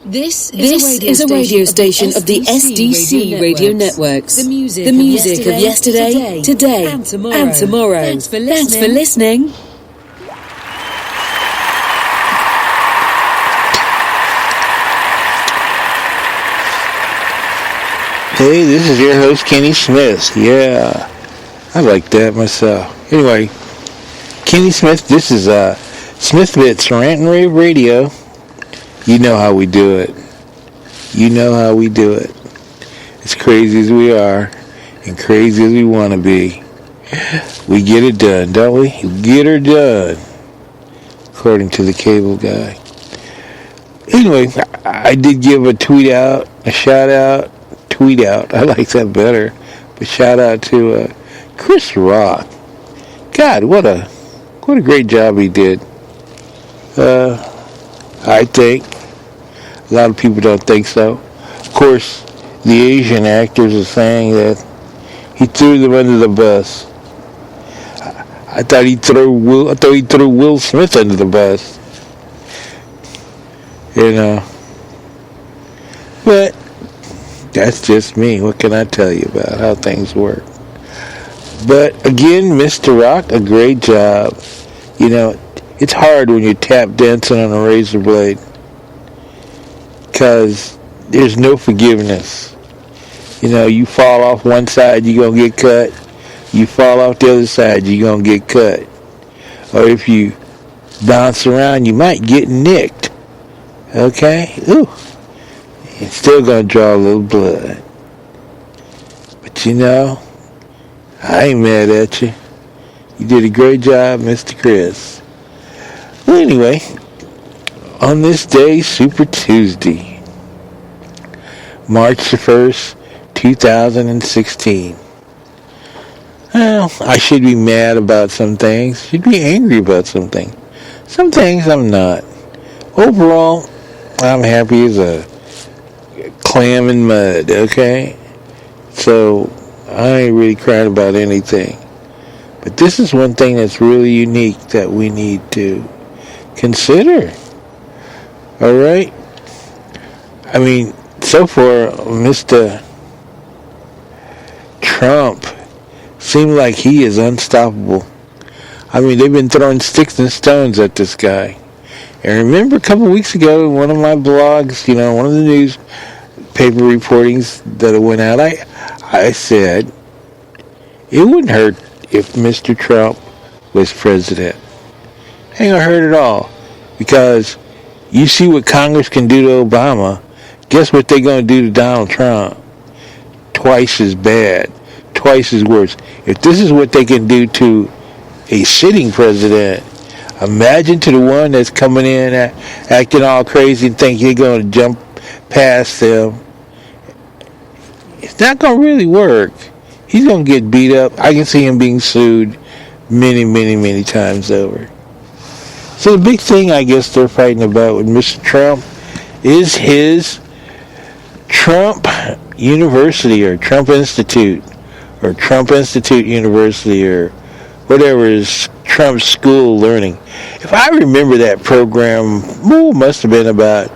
This is a radio station of the SDC Radio Networks. The music of yesterday, today, and tomorrow. Thanks for listening. Hey, this is your host, Kenny Smith. Yeah, I like that myself. Anyway, Kenny Smith, this is SmithBits Rant and Rave Radio. You know how we do it. As crazy as we are and crazy as we want to be, we get it done, don't we? We get her done, according to the cable guy. Anyway, I did give a shout out. I like that better. But shout out to Chris Rock. God, what a great job he did. I think. A lot of people don't think so. Of course, the Asian actors are saying that he threw them under the bus. I thought he threw Will Smith under the bus. You know. But that's just me. What can I tell you about how things work? But again, Mr. Rock, a great job. You know, it's hard when you're tap dancing on a razor blade, because there's no forgiveness. You know, you fall off one side, you're going to get cut. You fall off the other side, you're going to get cut. Or if you bounce around, you might get nicked. Okay? Ooh. You're still going to draw a little blood. But you know, I ain't mad at you. You did a great job, Mr. Chris. Well, anyway, on this day, Super Tuesday, March the 1st, 2016. Well, I should be mad about some things. Should be angry about some things. Some things I'm not. Overall, I'm happy as a clam in mud, okay? So, I ain't really crying about anything. But this is one thing that's really unique that we need to consider. All right? I mean, so far, Mr. Trump seems like he is unstoppable. I mean, they've been throwing sticks and stones at this guy. And remember a couple of weeks ago, in one of my blogs, you know, one of the newspaper reportings that went out, I said it wouldn't hurt if Mr. Trump was president. Ain't gonna hurt at all. Because you see what Congress can do to Obama. Guess what they're gonna do to Donald Trump? Twice as bad. Twice as worse. If this is what they can do to a sitting president, imagine to the one that's coming in acting all crazy and think you're going to jump past them. It's not going to really work. He's going to get beat up. I can see him being sued many, many, many times over. So the big thing I guess they're fighting about with Mr. Trump is his Trump University or Trump Institute or Trump Institute University or whatever is Trump School Learning. If I remember that program, must have been about,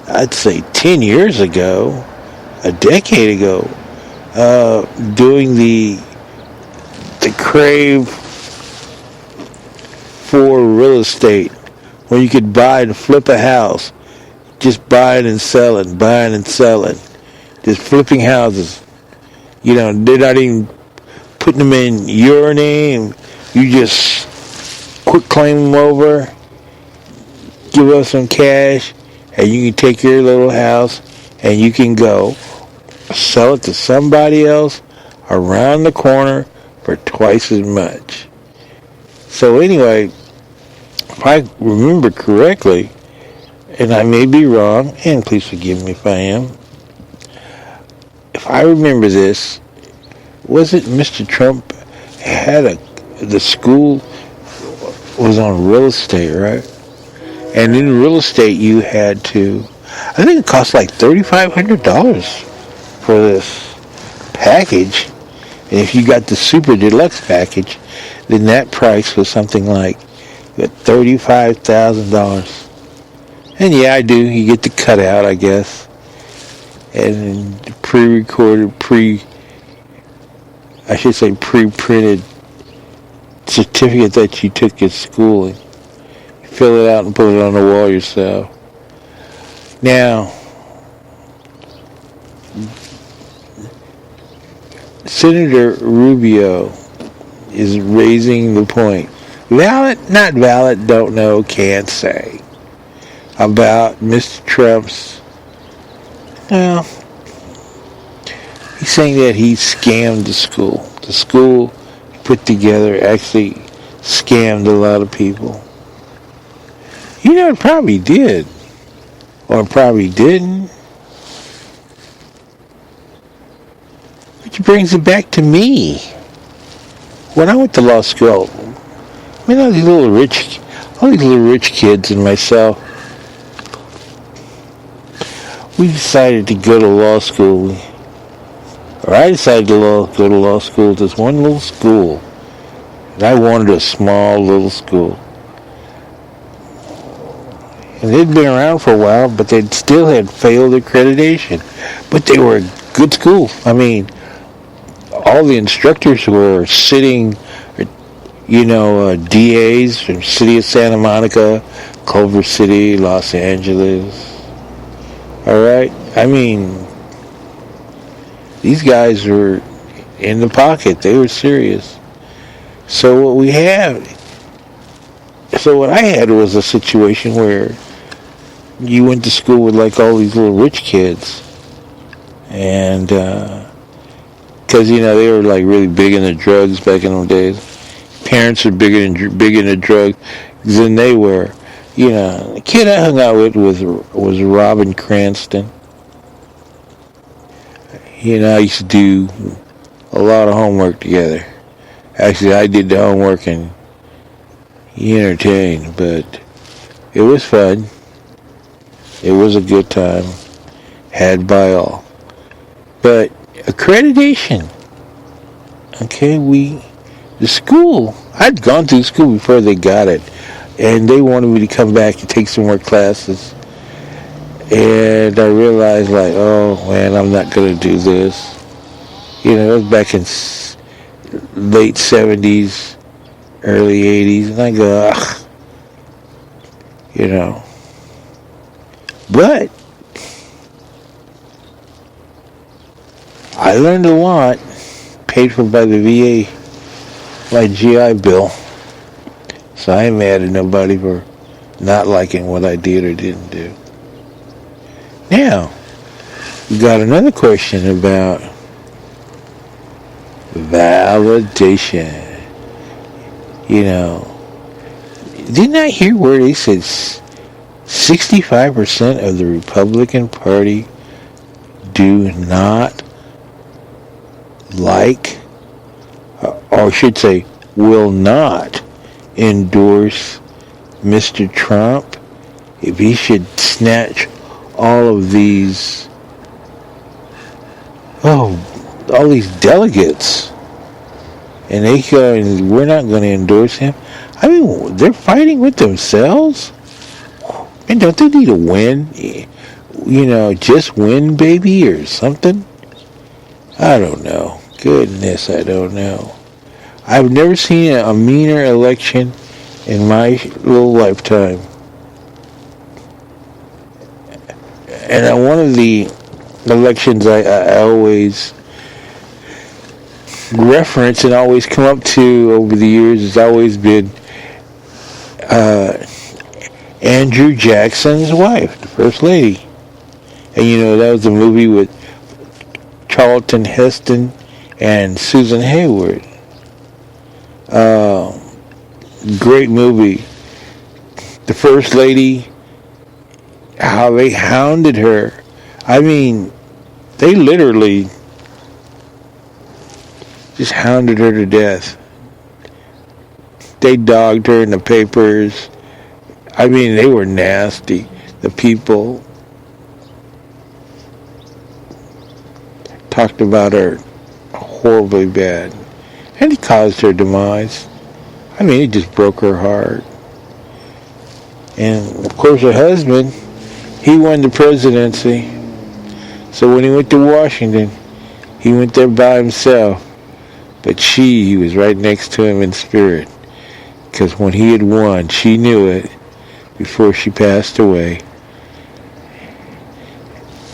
I'd say 10 years ago, a decade ago, doing the crave for real estate, where you could buy and flip a house, just buying and selling, just flipping houses. You know, they're not even putting them in your name. You just quick claim them over, give us some cash, and you can take your little house and you can go sell it to somebody else around the corner for twice as much. So anyway, if I remember correctly, and I may be wrong, and please forgive me if I am, if I remember this, was it Mr. Trump had the school was on real estate, right? And in real estate, you had to, I think it cost like $3,500 for this package. And if you got the super deluxe package, then that price was something like $35,000. And yeah, I do. You get the cutout, I guess. And pre-recorded, pre-printed certificate that you took at school. And fill it out and put it on the wall yourself. Now, Senator Rubio is raising the point. Valid, not valid, don't know, can't say. About Mr. Trump's, well, he's saying that he scammed the school. The school he put together actually scammed a lot of people. You know, it probably did. Or probably didn't. Which brings it back to me. When I went to law school, I mean, all these little rich kids and myself, we decided to go to law school. Or I decided to go to law school at this one little school. And I wanted a small little school. And they'd been around for a while, but they still had failed accreditation. But they were a good school. I mean, all the instructors were sitting, DAs from City of Santa Monica, Culver City, Los Angeles. All right? I mean, these guys were in the pocket. They were serious. So what I had was a situation where you went to school with like all these little rich kids, and because they were like really big into drugs back in those days. Parents are big into drugs than they were. The kid I hung out with was Robin Cranston. I used to do a lot of homework together. Actually, I did the homework and he entertained, but it was fun. It was a good time, had by all. But accreditation, okay, the school, I'd gone through school before they got it, and they wanted me to come back and take some more classes. And I realized, like, oh man, I'm not going to do this. It was back in late 70s, early 80s, and I go, But I learned a lot, paid for by the VA, my GI Bill. So I ain't mad at nobody for not liking what I did or didn't do. Now, we got another question about validation. Didn't I hear where they said 65% of the Republican Party do not like, or should say, will not endorse Mr. Trump if he should snatch all of these, all these delegates, and they go, and we're not going to endorse him. I mean, they're fighting with themselves. And don't they need to win? Just win, baby, or something? I don't know. Goodness, I don't know. I've never seen a meaner election in my little lifetime. And one of the elections I always reference and always come up to over the years has always been Andrew Jackson's wife, the First Lady. And that was a movie with Charlton Heston and Susan Hayward. Great movie. The First Lady, how they hounded her. I mean, they literally just hounded her to death. They dogged her in the papers. I mean, they were nasty. The people talked about her horribly bad. And it caused her demise. I mean, it just broke her heart. And, of course, her husband, He won the presidency. So when he went to Washington, he went there by himself. But he was right next to him in spirit. Because when he had won, she knew it before she passed away.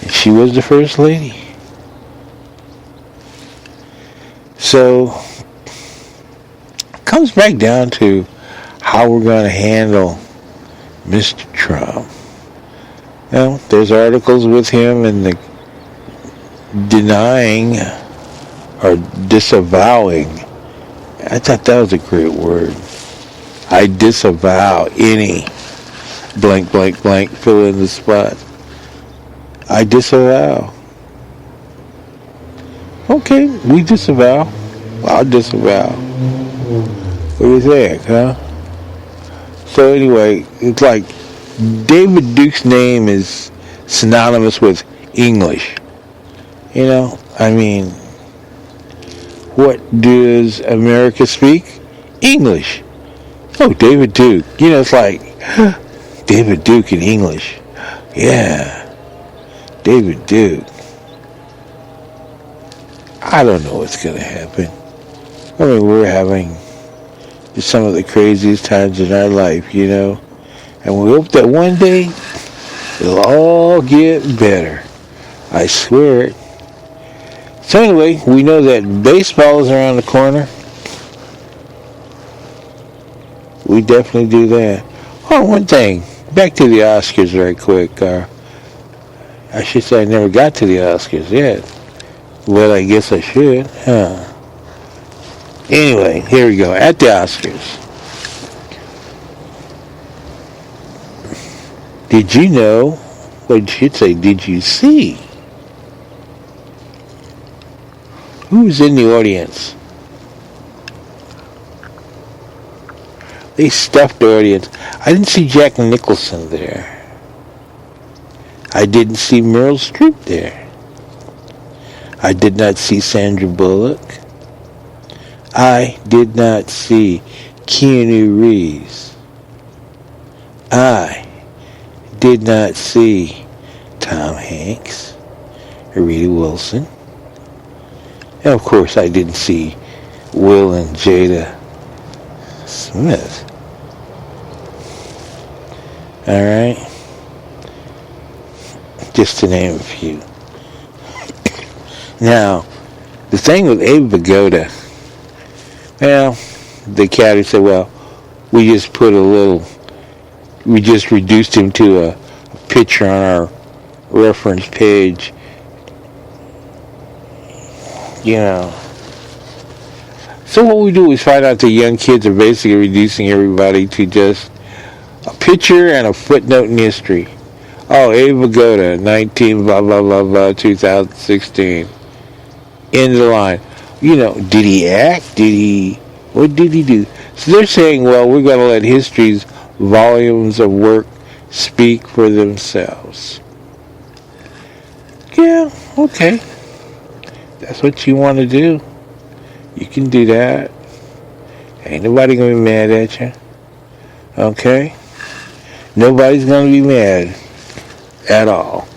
And she was the first lady. So, it comes back down to how we're going to handle Mr. Trump. Well, there's articles with him and the denying or disavowing. I thought that was a great word. I disavow any blank, blank, blank, fill in the spot. I disavow. Okay, we disavow. I'll disavow. What do you think, huh? So anyway, it's like David Duke's name is synonymous with English. You know, I mean, what does America speak? English. Oh, David Duke. You know, it's like, David Duke in English. Yeah, David Duke. I don't know what's going to happen. I mean, we're having just some of the craziest times in our life, you know. And we hope that one day it'll all get better. I swear it. So anyway, we know that baseball is around the corner. We definitely do that. Oh, one thing. Back to the Oscars right quick. I should say I never got to the Oscars yet. Well, I guess I should. Huh. Anyway, here we go. At the Oscars. Did you know, what you should say, did you see who was in the audience? They stuffed the audience. I didn't see Jack Nicholson there. I didn't see Meryl Streep there. I did not see Sandra Bullock. I did not see Keanu Reeves. I did not see Tom Hanks or Rita Wilson. And of course I didn't see Will and Jada Smith. Alright? Just to name a few. Now, the thing with Abe Vigoda, well, the Academy said, well, we just reduced him to a picture on our reference page. You know. So what we do is find out the young kids are basically reducing everybody to just a picture and a footnote in history. Oh, Abe Vigoda, 19 blah blah blah blah 2016. End of the line. You know, did he act? What did he do? So they're saying, well, we're going to let history's volumes of work speak for themselves. Yeah, okay. That's what you want to do. You can do that. Ain't nobody going to be mad at you. Okay? Nobody's going to be mad at all.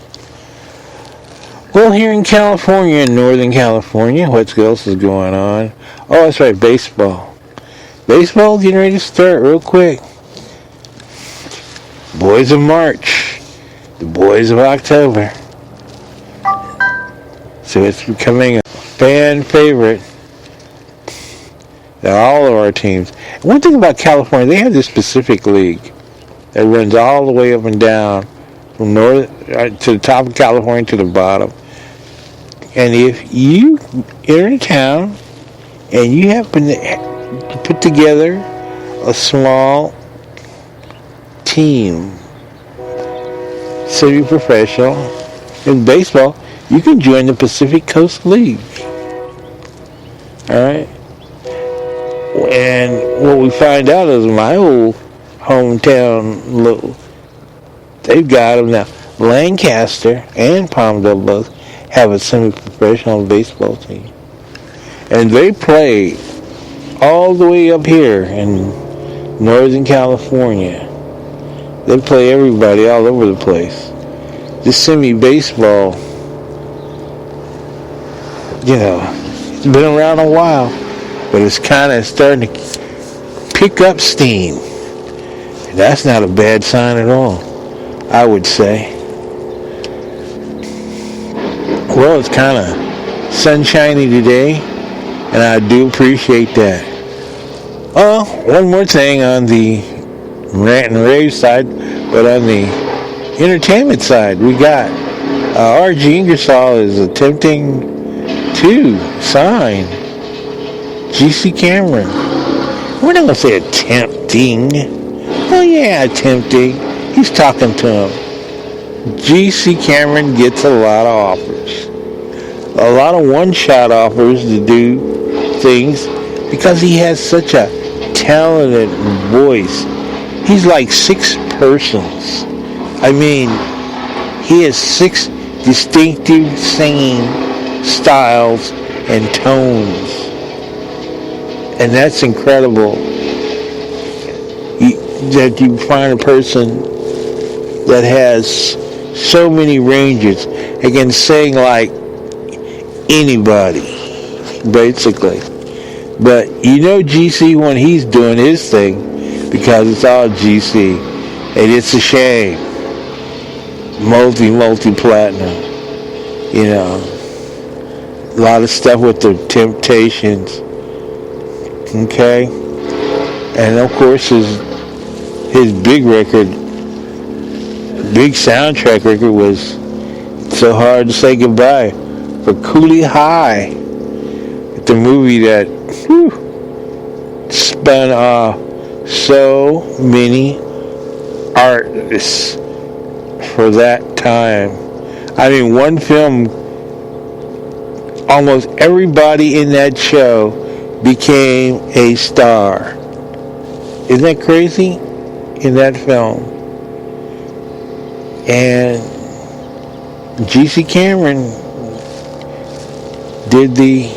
Well, here in California, in Northern California, what else is going on? Oh, that's right, baseball. Baseball getting ready to start real quick. Boys of March. The boys of October. So it's becoming a fan favorite. They're all of our teams. One thing about California, they have this Pacific League that runs all the way up and down from north to the top of California to the bottom. And if you enter a town and you happen to put together a small team, semi-professional, in baseball, you can join the Pacific Coast League. Alright? And what we find out is my old hometown, they've got them now. Lancaster and Palmdale both have a semi-professional baseball team. And they play all the way up here in Northern California. They play everybody all over the place. this semi-baseball, it's been around a while, but it's kind of starting to pick up steam. And that's not a bad sign at all, I would say. Well, it's kind of sunshiny today, and I do appreciate that. Oh, one more thing on the rant and rave side, but on the entertainment side, we got R.G. Ingersoll is attempting to sign G.C. Cameron. We're not going to say attempting. Oh yeah, attempting. He's talking to him. G.C. Cameron gets a lot of offers. A lot of one-shot offers to do things because he has such a talented voice. He's like 6 persons. I mean, he has 6 distinctive singing styles and tones. And that's incredible. That you find a person that has so many ranges and can sing like anybody, basically. But GC when he's doing his thing, because it's all GC, and it's a shame. Multi-platinum, a lot of stuff with the Temptations, okay, and of course his big record, big soundtrack record was So Hard to Say Goodbye for Cooley High, the movie that spun off so many artists for that time. I mean, one film, almost everybody in that show became a star. Isn't that crazy? In that film. And G.C. Cameron did the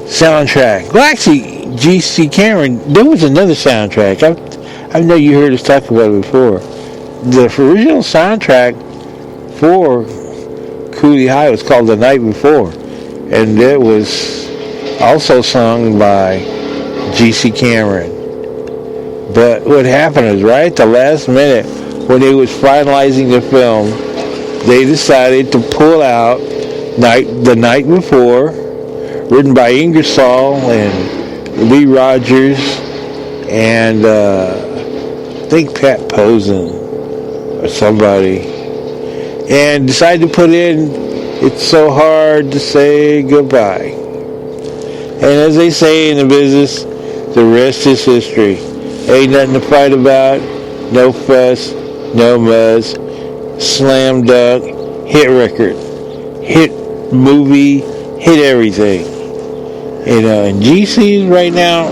soundtrack. Well, actually, G.C. Cameron, there was another soundtrack. I know you heard us talk about it before. The original soundtrack for Cooley High was called The Night Before. And it was also sung by G.C. Cameron. But what happened is right at the last minute, when they was finalizing the film, they decided to pull out The Night Before, written by Ingersoll and Lee Rogers and I think Pat Posen or somebody, and decided to put in It's So Hard to Say Goodbye. And as they say in the business, the rest is history. Ain't nothing to fight about, no fuss, no muss, slam dunk, hit record, hit movie, hit everything. And GC is right now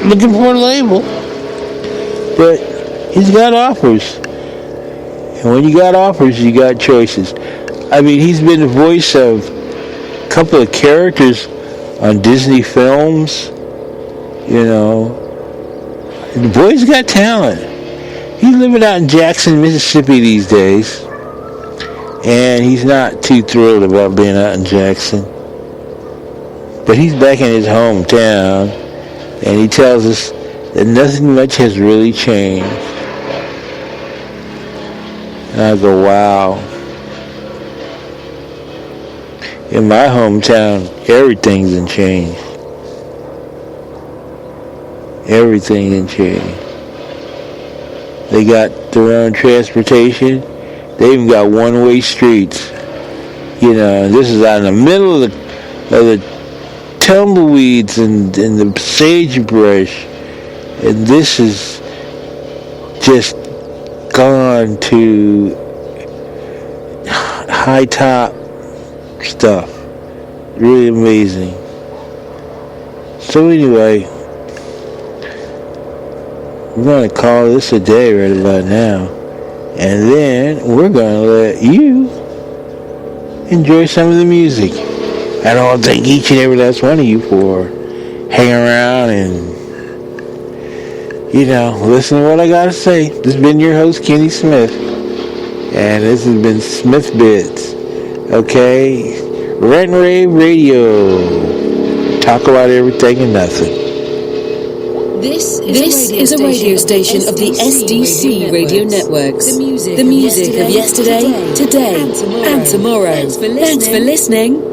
looking for a label, but he's got offers. And when you got offers, you got choices. I mean, he's been the voice of a couple of characters on Disney films. The boy's got talent. He's living out in Jackson, Mississippi these days. And he's not too thrilled about being out in Jackson. But he's back in his hometown. And he tells us that nothing much has really changed. And I go, wow. In my hometown, everything's in change. Everything in change. They got their own transportation. They even got one-way streets. This is out in the middle of the tumbleweeds and the sagebrush. And this is just gone to high top stuff. Really amazing. So anyway, we're going to call this a day right about now. And then we're going to let you enjoy some of the music. I don't want to thank each and every last one of you for hanging around and, listen to what I got to say. This has been your host, Kenny Smith. And this has been SmithBits. Okay? Rant and Rave Radio. Talk about everything and nothing. This is a radio station of the SDC Radio Networks. The music of yesterday, today, and tomorrow. Thanks for listening.